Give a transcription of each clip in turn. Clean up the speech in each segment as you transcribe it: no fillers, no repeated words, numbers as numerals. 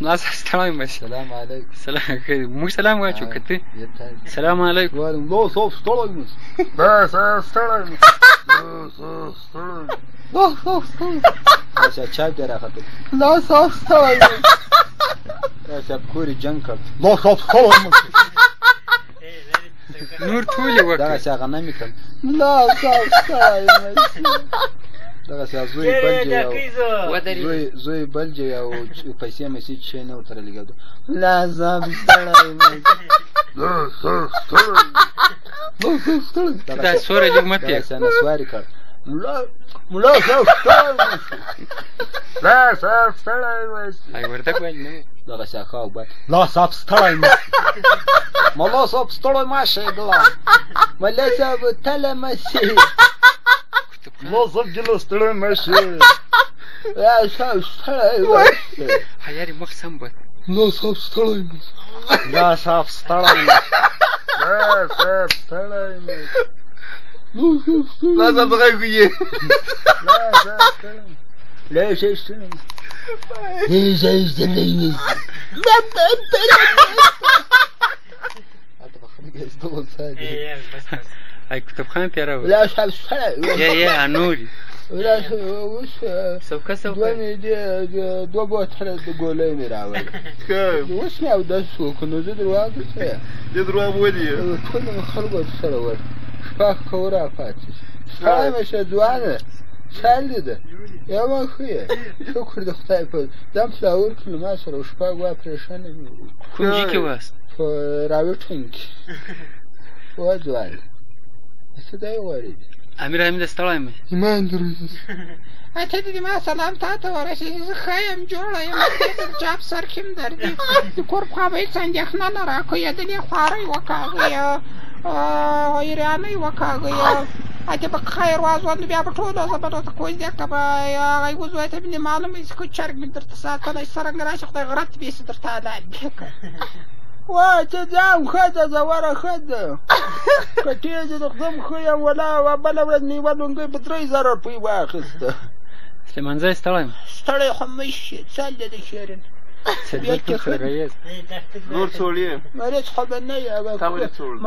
ناس ستړی مشه. سلام علیکم. سلام موږ سلام واچو کته. سلام علیکم. نو صاحب ستړی مشه. بس ستړی مشه. نو صاحب ستړی. اچھا چای دې راخته. نو صاحب ستړی. اچھا کوری جنگ کړ. نو صاحب ستړی مشه. نور ټولې وکړه. دا څنګه غنمې کړ. نو صاحب ستړی مشه. دغه څه زوی بلجه او پیسې مې چې نه وتر لګاو. لا صاحب ستړی مشه. دا سورې لږ مته. څنګه سواری کړ. ملا صاحب ستړی مشه. لا صاحب ستړی مشه. ay ورته وایي نه. دغه څه خاو به. لا صاحب ستړی مشه. ملا صاحب ستړی مشه ګلا. ملا صاحب تله مشه. لا صاحب جلو ستړی مشه. لا صاحب ستړی مشه. حیاري مخ سم بد. لا صاحب ستړی مشه. لا صاحب ستړی مشه. لا صاحب ستړی مشه. لا صاحب غږیږي. لا صاحب ستړی. لا صاحب ستړی. لا صاحب ستړی مشه. لا صاحب ستړی. انت بخليك يستوعب ثاني. ay کتابخانه پیرا و. لا صاحب ستړی. یا انوري. ولا وش سوکه دوه بوتله د ګولۍ مې راوړل. اوس مې اودس وکړو نو زه درواغ څه دې درواغ ولې ټول خلکو سره ور شپږ کورا پاتې ستړی مې شه ځوانه چل ده یا ما خویه شکر د خدای په دم فلاور کړل ما سره شپږ وا پرېشانه مې کوم ځای کې واست؟ په راوټینګ کې وا ځوان څه دی غواړې امیر حمید ستړی مې. ایمان درود. ته دې ما سلام تاته ورسېږي. زه ښه یم جوړه یم. د چاپ سر کې م درد دي. د کور په خوا به هېڅ اندېښنه نه راکوېدلې. خوارۍ وکاږئ ایرانۍ وکاږئ ate په خیر واځوندو بیا په ټولو زبرو ته کوزدې که به هغه وزوی ته مې معلومه وي چې کوم چرګ مې درته ساتلی څرنګه راشي خدای غرت بیسي درته حلال بې که وای ته ځام ښځه زوره ښځه که تېزې د خدم ښه یم ولا بله ورځ مې یوه لونګۍ په 3000 روپۍ واخېسته. سلیمانزی ستړی یم. ستړی خو مه شي څل دې د شیرین نور څوړي مریض خو به نه یې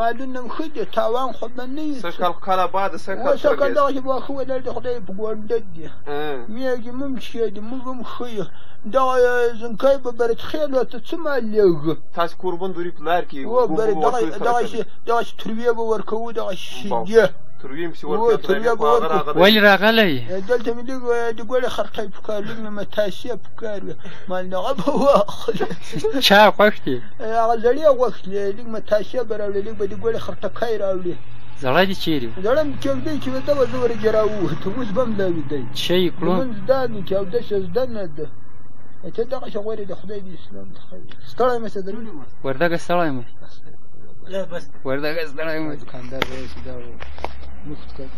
مالونه م ښه دي تاوان خو به نه یې سږ کال کاله بعد سږ کال سږ کال دغسې به ښه ولر د خدای په ګونډه دي مېږې مه م ښې دي موږ هم ښه یو دغه زنکی به برتخیل ته څه مالېږه تاسې کوربون دوري په لار کې دغسې ترویې به ورکوو دغسې شیدې ترویې پسې ورکوي ولې راغلی دلته مې لږ د ګوړې خرټۍ په کار لږ مې متاسې په کار وي مالنغه به واخلې چا خوښ دي هغه زړې غوښتلې لږ متاسې به راوړې لږ به د ګوړې خرټکۍ راوړې زړه دې چیرې زړه مې کېږدی چې وده به زه ورجې راووتم اوس به م لا ویده یم څه یې کړو لمونځ دا نه چې اودسه زده نه ده ته دغسې غوړې د خدای د اسلام ته خیر ستړی مې شه درولې وردګه ستړی مې وردګه ستړی مې دوکاندار رئیس دا مفت کړ